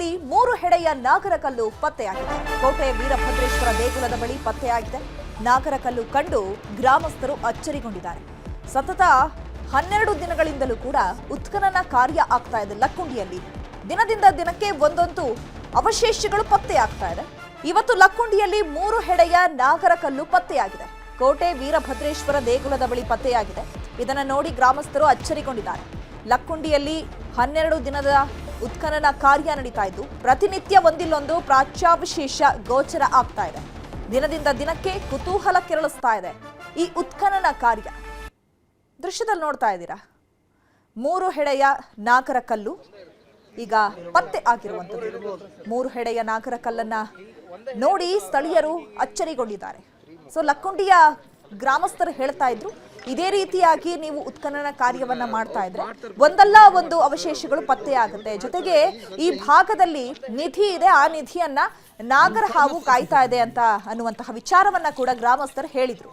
ಲಕ್ಕುಂಡಿಯಲ್ಲಿ 3 ಹೆಡೆಯ ನಾಗರಕಲ್ಲು ಪತ್ತೆಯಾಗಿದೆ. ಕೋಟೆ ವೀರಭದ್ರೇಶ್ವರ ದೇಗುಲದ ಬಳಿ ಪತ್ತೆಯಾಗಿದೆ. ನಾಗರಕಲ್ಲು ಕಂಡು ಗ್ರಾಮಸ್ಥರು ಅಚ್ಚರಿಗೊಂಡಿದ್ದಾರೆ. ಸತತ 12 ದಿನಗಳಿಂದಲೂ ಕೂಡ ಉತ್ಖನನ ಕಾರ್ಯ ಆಗ್ತಾ ಇದೆ ಲಕ್ಕುಂಡಿಯಲ್ಲಿ. ದಿನದಿಂದ ದಿನಕ್ಕೆ ಒಂದೊಂದು ಅವಶೇಷಗಳು ಪತ್ತೆಯಾಗ್ತಾ ಇದೆ. ಇವತ್ತು ಲಕ್ಕುಂಡಿಯಲ್ಲಿ 3 ಹೆಡೆಯ ನಾಗರಕಲ್ಲು ಪತ್ತೆಯಾಗಿದೆ. ಕೋಟೆ ವೀರಭದ್ರೇಶ್ವರ ದೇಗುಲದ ಬಳಿ ಪತ್ತೆಯಾಗಿದೆ. ಇದನ್ನು ನೋಡಿ ಗ್ರಾಮಸ್ಥರು ಅಚ್ಚರಿಗೊಂಡಿದ್ದಾರೆ. ಲಕ್ಕುಂಡಿಯಲ್ಲಿ 12 ದಿನದ ಉತ್ಖನನ ಕಾರ್ಯ ನಡೀತಾ ಇದ್ದು ಪ್ರತಿನಿತ್ಯ ಒಂದಿಲ್ಲೊಂದು ಪ್ರಾಚ್ಯಾವಶೇಷ ಗೋಚರ ಆಗ್ತಾ ಇದೆ. ದಿನದಿಂದ ದಿನಕ್ಕೆ ಕುತೂಹಲ ಕೆರಳಿಸ್ತಾ ಇದೆ ಈ ಉತ್ಖನನ ಕಾರ್ಯ. ದೃಶ್ಯದಲ್ಲಿ ನೋಡ್ತಾ ಇದ್ದೀರಾ 3 ಹೆಡೆಯ ನಾಗರಕಲ್ಲು ಈಗ ಪತ್ತೆ ಆಗಿರುವಂಥದ್ದು. 3 ಹೆಡೆಯ ನಾಗರಕಲ್ಲನ್ನ ನೋಡಿ ಸ್ಥಳೀಯರು ಅಚ್ಚರಿಗೊಂಡಿದ್ದಾರೆ. ಸೊ ಲಕ್ಕುಂಡಿಯ ಗ್ರಾಮಸ್ಥರು ಹೇಳ್ತಾ ಇದ್ರು, ಇದೇ ರೀತಿಯಾಗಿ ನೀವು ಉತ್ಖನನ ಕಾರ್ಯವನ್ನ ಮಾಡ್ತಾ ಇದ್ರೆ ಒಂದಲ್ಲ ಒಂದು ಅವಶೇಷಗಳು ಪತ್ತೆ ಆಗುತ್ತೆ. ಜೊತೆಗೆ ಈ ಭಾಗದಲ್ಲಿ ನಿಧಿ ಇದೆ, ಆ ನಿಧಿಯನ್ನ ನಾಗರ ಹಾವು ಕಾಯ್ತಾ ಇದೆ ಅಂತ ಅನ್ನುವಂತಹ ವಿಚಾರವನ್ನ ಕೂಡ ಗ್ರಾಮಸ್ಥರು ಹೇಳಿದ್ರು.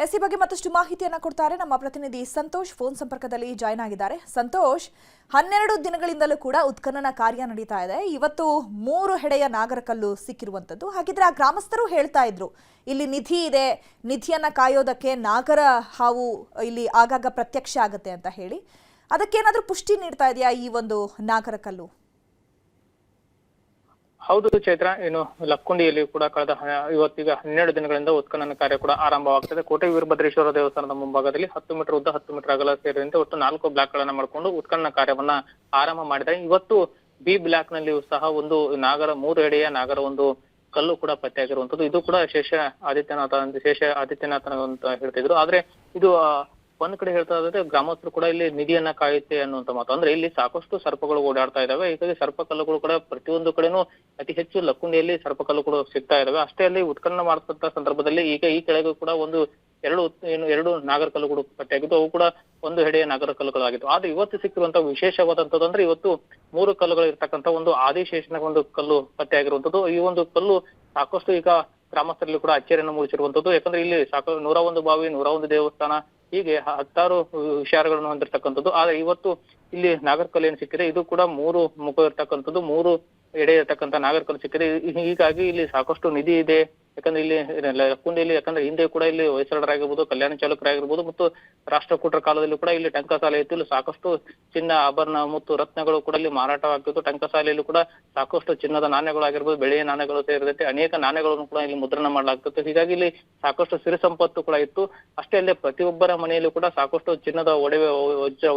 ಎಸಿ ಬಗ್ಗೆ ಮತ್ತಷ್ಟು ಮಾಹಿತಿಯನ್ನ ಕೊಡ್ತಾರೆ ನಮ್ಮ ಪ್ರತಿನಿಧಿ ಸಂತೋಷ್. ಫೋನ್ ಸಂಪರ್ಕದಲ್ಲಿ ಜಾಯ್ನ್ ಆಗಿದ್ದಾರೆ. ಸಂತೋಷ್, 12 ದಿನಗಳಿಂದಲೂ ಕೂಡ ಉತ್ಖನನ ಕಾರ್ಯ ನಡೀತಾ ಇದೆ. ಇವತ್ತು 3 ಹೆಡೆಯ ನಾಗರಕಲ್ಲು ಸಿಕ್ಕಿರುವಂತದ್ದು. ಹಾಗಿದ್ರೆ ಆ ಗ್ರಾಮಸ್ಥರು ಹೇಳ್ತಾ ಇದ್ರು, ಇಲ್ಲಿ ನಿಧಿ ಇದೆ, ನಿಧಿಯನ್ನ ಕಾಯೋದಕ್ಕೆ ನಾಗರ ಹಾವು ಇಲ್ಲಿ ಆಗಾಗ ಪ್ರತ್ಯಕ್ಷ ಆಗುತ್ತೆ ಅಂತ ಹೇಳಿ. ಅದಕ್ಕೇನಾದ್ರೂ ಪುಷ್ಟಿ ನೀಡ್ತಾ ಇದೆಯಾ ಈ ಒಂದು ನಾಗರಕಲ್ಲು? ಹೌದು ಚೈತ್ರ, ಏನು ಲಕ್ಕುಂಡಿಯಲ್ಲಿ ಕೂಡ ಕಳೆದ ಇವತ್ತೀಗ 12 ದಿನಗಳಿಂದ ಉತ್ಖನನ ಕಾರ್ಯ ಕೂಡ ಆರಂಭವಾಗ್ತದೆ. ಕೋಟೆ ವೀರಭದ್ರೇಶ್ವರ ದೇವಸ್ಥಾನದ ಮುಂಭಾಗದಲ್ಲಿ 10 ಮೀಟರ್ ಉದ್ದ 10 ಮೀಟರ್ ಅಗಲ ಸೇರಿದಂತೆ ಒಟ್ಟು 4 ಬ್ಲಾಕ್ ಗಳನ್ನ ಮಾಡಿಕೊಂಡು ಉತ್ಖನನ ಕಾರ್ಯವನ್ನ ಆರಂಭ ಮಾಡಿದ್ದಾರೆ. ಇವತ್ತು ಬಿ ಬ್ಲಾಕ್ ನಲ್ಲಿಯೂ ಸಹ ಒಂದು ನಾಗರ 3 ಹೆಡೆಯ ನಾಗರ ಒಂದು ಕಲ್ಲು ಕೂಡ ಪತ್ತೆಯಾಗಿರುವಂತದ್ದು. ಇದು ಕೂಡ ಶೇಷ ಆದಿತ್ಯನಾಥನ ಅಂತ ಹೇಳ್ತಿದ್ರು. ಆದ್ರೆ ಇದು ಒಂದ್ ಕಡೆ ಹೇಳ್ತಾ ಇದ್ರೆ ಗ್ರಾಮಸ್ಥರು ಕೂಡ ಇಲ್ಲಿ ನಿಧಿಯನ್ನ ಕಾಯುತ್ತೆ ಅನ್ನುವಂತ ಮಾತು. ಅಂದ್ರೆ ಇಲ್ಲಿ ಸಾಕಷ್ಟು ಸರ್ಪಗಳು ಓಡಾಡ್ತಾ ಇದಾವೆ. ಹೀಗಾಗಿ ಸರ್ಪಕಲ್ಲುಗಳು ಕೂಡ ಪ್ರತಿಯೊಂದು ಕಡೆನೂ ಅತಿ ಹೆಚ್ಚು ಲಕ್ಕುಂಡಿಯಲ್ಲಿ ಸರ್ಪಕಲ್ಲು ಕೂಡ ಸಿಗ್ತಾ ಇದಾವೆ. ಅಷ್ಟೇ ಅಲ್ಲಿ ಉತ್ಖನನ ಮಾಡತಕ್ಕಂತ ಸಂದರ್ಭದಲ್ಲಿ ಈಗ ಈ ಕೆಳಗೂ ಕೂಡ ಎರಡು ನಾಗರಕಲ್ಲುಗಳು ಪತ್ತೆಯಾಗಿದ್ದು ಅವು ಕೂಡ 1 ಹೆಡೆಯ ನಾಗರಕಲ್ಲುಗಳಾಗಿತ್ತು. ಆದ್ರೆ ಇವತ್ತು ಸಿಕ್ಕಿರುವಂತಹ ವಿಶೇಷವಾದಂತದ್ದು ಅಂದ್ರೆ ಇವತ್ತು 3 ಕಲ್ಲುಗಳು ಇರ್ತಕ್ಕಂಥ ಒಂದು ಆದಿಶೇಷನ ಒಂದು ಕಲ್ಲು ಪತ್ತೆಯಾಗಿರುವಂತದ್ದು. ಈ ಒಂದು ಕಲ್ಲು ಸಾಕಷ್ಟು ಈಗ ಗ್ರಾಮಸ್ಥರಲ್ಲಿ ಕೂಡ ಅಚ್ಚರಿಯನ್ನು ಮೂಡಿಸಿರುವಂತದ್ದು. ಯಾಕಂದ್ರೆ ಇಲ್ಲಿ 101 ಬಾವಿ, 101 ದೇವಸ್ಥಾನ, ಹೀಗೆ 10 ವಿಚಾರಗಳನ್ನು ಹೊಂದಿರತಕ್ಕಂಥದ್ದು. ಆದ್ರೆ ಇವತ್ತು ಇಲ್ಲಿ ನಾಗರಕಲ್ಲು ಏನ್ ಸಿಕ್ಕಿದೆ ಇದು ಕೂಡ 3 ಮುಖ ಇರ್ತಕ್ಕಂಥದ್ದು, 3 ಎಡೆ ಇರ್ತಕ್ಕಂಥ ನಾಗರಕಲ್ಲು ಸಿಕ್ಕಿದೆ. ಹೀಗಾಗಿ ಇಲ್ಲಿ ಸಾಕಷ್ಟು ನಿಧಿ ಇದೆ. ಯಾಕಂದ್ರೆ ಇಲ್ಲಿ ಲಕ್ಕುಂಡಿಯಲ್ಲಿ ಯಾಕಂದ್ರೆ ಹಿಂದೆ ಕೂಡ ಇಲ್ಲಿ ಹೊಯ್ಸಳರಾಗಿರ್ಬೋದು, ಕಲ್ಯಾಣ ಚಾಲುಕ್ಯರಾಗಿರ್ಬೋದು ಮತ್ತು ರಾಷ್ಟ್ರಕೂಟರ ಕಾಲದಲ್ಲಿ ಕೂಡ ಇಲ್ಲಿ ಟಂಕಸಾಲೆ ಇತ್ತು. ಇಲ್ಲಿ ಸಾಕಷ್ಟು ಚಿನ್ನ, ಆಭರಣ ಮತ್ತು ರತ್ನಗಳು ಕೂಡ ಇಲ್ಲಿ ಮಾರಾಟವಾಗ್ತಿತ್ತು. ಟಂಕಸಾಲೆಯಲ್ಲಿ ಕೂಡ ಸಾಕಷ್ಟು ಚಿನ್ನದ ನಾಣ್ಯಗಳು ಆಗಿರ್ಬೋದು, ಬೆಳ್ಳಿಯ ನಾಣ್ಯಗಳು ಸೇರಿದಂತೆ ಅನೇಕ ನಾಣ್ಯಗಳನ್ನು ಕೂಡ ಇಲ್ಲಿ ಮುದ್ರಣ ಮಾಡಲಾಗ್ತಿತ್ತು. ಹೀಗಾಗಿ ಇಲ್ಲಿ ಸಾಕಷ್ಟು ಸಿರಿ ಸಂಪತ್ತು ಕೂಡ ಇತ್ತು. ಅಷ್ಟೇ ಅಲ್ಲೇ ಪ್ರತಿಯೊಬ್ಬರ ಮನೆಯಲ್ಲೂ ಕೂಡ ಸಾಕಷ್ಟು ಚಿನ್ನದ ಒಡವೆ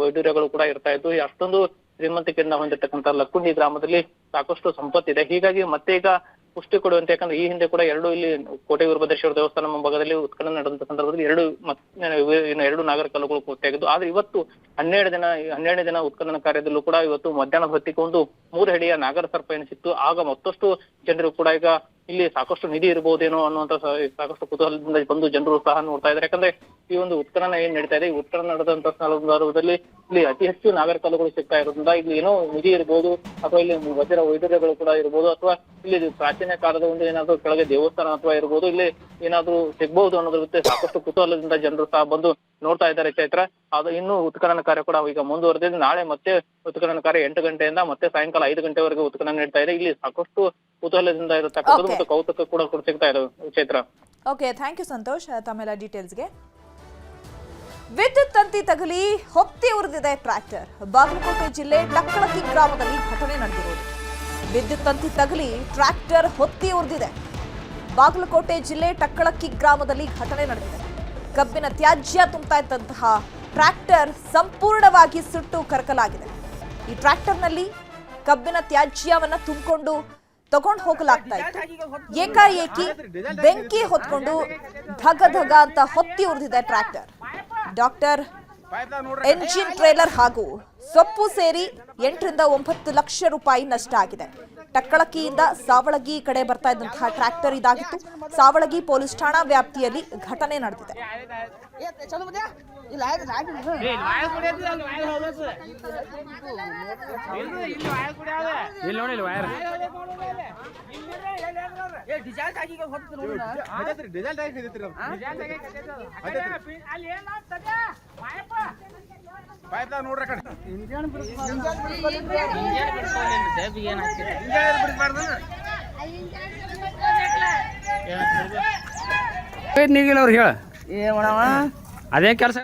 ವೈಡೂರ್ಯಗಳು ಕೂಡ ಇರ್ತಾ ಇತ್ತು. ಅಷ್ಟೊಂದು ಶ್ರೀಮಂತಿಕೆಯಿಂದ ಹೊಂದಿರತಕ್ಕಂಥ ಲಕ್ಕುಂಡಿ ಗ್ರಾಮದಲ್ಲಿ ಸಾಕಷ್ಟು ಸಂಪತ್ತಿದೆ. ಹೀಗಾಗಿ ಮತ್ತೆ ಈಗ ಪುಷ್ಟಿ ಕೊಡುವಂತೆ, ಯಾಕಂದ್ರೆ ಈ ಹಿಂದೆ ಕೂಡ ಇಲ್ಲಿ ಕೋಟೆ ವೀರಭದ್ರೇಶ್ವರ ದೇವಸ್ಥಾನ ಮುಂಭಾಗದಲ್ಲಿ ಉತ್ಖನನ ನಡೆದಂತ ಸಂದರ್ಭದಲ್ಲಿ 2 ನಾಗರಕಲ್ಲುಗಳು ಪತ್ತೆಯಾಗಿದ್ದು. ಆದ್ರೆ ಇವತ್ತು 12 ದಿನ ಉತ್ಖನನ ಕಾರ್ಯದಲ್ಲೂ ಕೂಡ ಇವತ್ತು ಮಧ್ಯಾಹ್ನದ ಹೊತ್ತಿಗೆ ಒಂದು 3 ಹೆಡೆಯ ನಾಗರ ಸರ್ಪ ಏನು ಸಿಕ್ತು. ಆಗ ಮತ್ತಷ್ಟು ಜನರು ಕೂಡ ಈಗ ಇಲ್ಲಿ ಸಾಕಷ್ಟು ನಿಧಿ ಇರಬಹುದೇನೋ ಅನ್ನುವಂತ ಸಾಕಷ್ಟು ಕುತೂಹಲದಿಂದ ಬಂದು ಜನರು ಸಹ ನೋಡ್ತಾ ಇದ್ದಾರೆ. ಯಾಕಂದ್ರೆ ಈ ಒಂದು ಉತ್ಖನನ ಏನ್ ನಡೀತಾ ಇದೆ, ಈ ಉತ್ಖನನ ನಡೆದಂತ ಸಂದರ್ಭದಲ್ಲಿ ಇಲ್ಲಿ ಅತಿ ಹೆಚ್ಚು ನಾಗರಕಲ್ಲುಗಳು ಸಿಗ್ತಾ ಇರೋದ್ರಿಂದ ಇಲ್ಲಿ ಏನೋ ನಿಧಿ ಇರ್ಬೋದು, ಅಥವಾ ಇಲ್ಲಿ ವಜ್ರ ವೈಡೂರ್ಯಗಳು ಕೂಡ ಇರ್ಬೋದು, ಅಥವಾ ಇಲ್ಲಿ ಪ್ರಾಚೀನ ಕಾಲದ ಒಂದು ಏನಾದ್ರು ಕೆಳಗೆ ದೇವಸ್ಥಾನ ಅಥವಾ ಇರ್ಬೋದು, ಇಲ್ಲಿ ಏನಾದ್ರು ಸಿಗ್ಬಹುದು ಅನ್ನೋದ್ರ ಜೊತೆ ಸಾಕಷ್ಟು ಕುತೂಹಲದಿಂದ ಜನರು ಸಹ ಬಂದು ನೋಡ್ತಾ ಇದ್ದಾರೆ ಚೈತ್ರ. ಅದು ಇನ್ನು ಉತ್ಖನನ ಕಾರ್ಯ ಕೂಡ ಈಗ ಮುಂದುವರೆದಿದೆ. ನಾಳೆ ಮತ್ತೆ ಉತ್ಖನನ ಕಾರ್ಯ 8 ಗಂಟೆಯಿಂದ ಮತ್ತೆ ಸಾಯಂಕಾಲ 5 ಗಂಟೆವರೆಗೆ ಉತ್ಖನನ ನಡೀತಾ ಇದೆ. ಇಲ್ಲಿ ಸಾಕಷ್ಟು ಕುತೂಹಲದಿಂದ ಇರತಕ್ಕಂಥದ್ದು ಮತ್ತು ಕೌತುಕ ಕೂಡ ಸಿಗ್ತಾ ಇದೆ Chaitra. Okay, thank you Santosh ತಮ್ಮೆಲ್ಲ ಡೀಟೇಲ್ಸ್ಗೆ. ವಿದ್ಯುತ್ ತಂತಿ ತಗುಲಿ ಹೊತ್ತಿ ಉರಿದಿದೆ ಟ್ರ್ಯಾಕ್ಟರ್. ಬಾಗಲಕೋಟೆ ಜಿಲ್ಲೆ ಟಕ್ಕಳಕ್ಕಿ ಗ್ರಾಮದಲ್ಲಿ ಘಟನೆ ನಡೆದಿರುವುದು. ವಿದ್ಯುತ್ ತಂತಿ ತಗುಲಿ ಟ್ರ್ಯಾಕ್ಟರ್ ಹೊತ್ತಿ ಉರಿದಿದೆ. ಬಾಗಲಕೋಟೆ ಜಿಲ್ಲೆ ಟಕ್ಕಳಕ್ಕಿ ಗ್ರಾಮದಲ್ಲಿ ಘಟನೆ ನಡೆದಿದೆ. ಕಬ್ಬಿನ ತ್ಯಾಜ್ಯ ತುಂಬುತ್ತಾ ಇದ್ದಂತಹ ಟ್ರ್ಯಾಕ್ಟರ್ ಸಂಪೂರ್ಣವಾಗಿ ಸುಟ್ಟು ಕರಕಲಾಗಿದೆ. ಈ ಟ್ರ್ಯಾಕ್ಟರ್ನಲ್ಲಿ ಕಬ್ಬಿನ ತ್ಯಾಜ್ಯವನ್ನ ತುಂಬಿಕೊಂಡು ತಗೊಂಡು ಹೋಗಲಾಗ್ತಾ ಇತ್ತು. ಏಕಾಏಕಿ ಬೆಂಕಿ ಹೊತ್ಕೊಂಡು ಧಗ ಧಗ ಅಂತ ಹೊತ್ತಿ ಉರಿದಿದೆ ಟ್ರ್ಯಾಕ್ಟರ್. ಡಾಕ್ಟರ್ ಎಂಜಿನ್ ಟ್ರೇಲರ್ ಹಾಗೂ ಸೊಪ್ಪು ಸೇರಿ 8 ರಿಂದ 9 ಲಕ್ಷ ರೂಪಾಯಿ ನಷ್ಟ ಆಗಿದೆ. ಟಕ್ಕಳಕ್ಕಿಯಿಂದ ಸಾವಳಗಿ ಕಡೆ ಬರ್ತಾ ಇದ್ದಂತಹ ಟ್ರ್ಯಾಕ್ಟರ್ ಇದಾಗಿತ್ತು. ಸಾವಳಗಿ ಪೊಲೀಸ್ ಠಾಣಾ ವ್ಯಾಪ್ತಿಯಲ್ಲಿ ಘಟನೆ ನಡೆದಿದೆ. ನೀಗಿಲ್ಲ ಅವ್ರು ಹೇಳ ಏನ್ ಮಾಡವ ಅದೇ ಕೆಲಸ